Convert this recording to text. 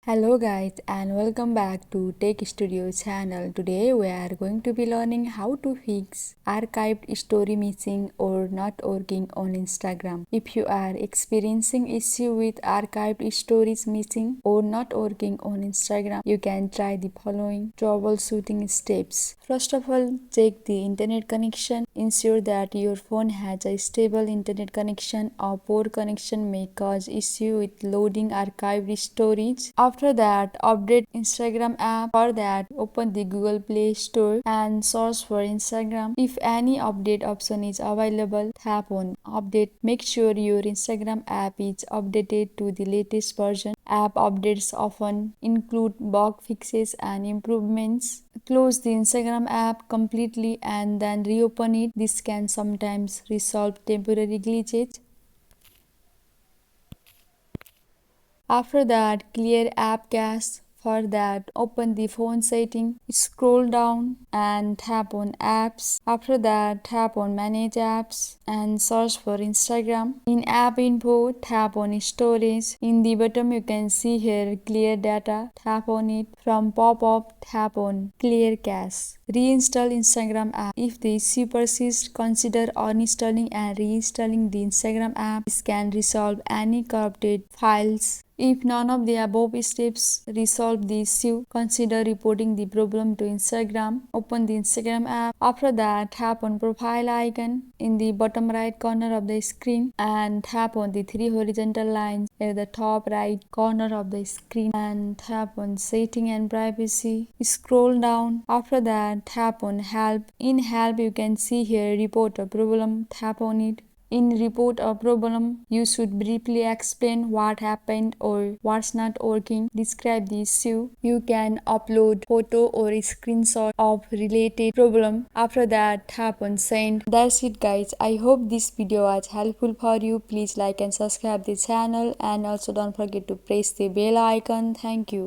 Hello guys and welcome back to Tech Studio channel. Today we are going to be learning how to fix archived story missing or not working on Instagram. If you are experiencing issue with archived stories missing or not working on Instagram, you can try the following troubleshooting steps. First of all, check the internet connection. Ensure that your phone has a stable internet connection. A poor connection may cause issue with loading archived storage. After that, update Instagram app. For that, open the Google Play Store and search for Instagram. If any update option is available, tap on update. Make sure your Instagram app is updated to the latest version. App updates often include bug fixes and improvements. Close the Instagram app completely and then reopen it. This can sometimes resolve temporary glitches. After that, clear app cache. For that, open the phone setting, scroll down and tap on apps. After that, tap on manage apps and search for Instagram. In app info, tap on storage. In the bottom you can see here clear data, tap on it. From pop-up, tap on clear cache. Reinstall Instagram app. If the issue persists, consider uninstalling and reinstalling the Instagram app. This can resolve any corrupted files. If none of the above steps resolve the issue, consider reporting the problem to Instagram. Open the Instagram app. After that, tap on profile icon in the bottom right corner of the screen and tap on the three horizontal lines at the top right corner of the screen and tap on setting and privacy. Scroll down. After that, tap on help. In help, you can see here report a problem. Tap on it. In report a problem, you should briefly explain what happened or what's not working. Describe the issue. You can upload photo or a screenshot of related problem. After that, tap on send. That's it guys. I hope this video was helpful for you. Please like and subscribe the channel and also don't forget to press the bell icon. Thank you.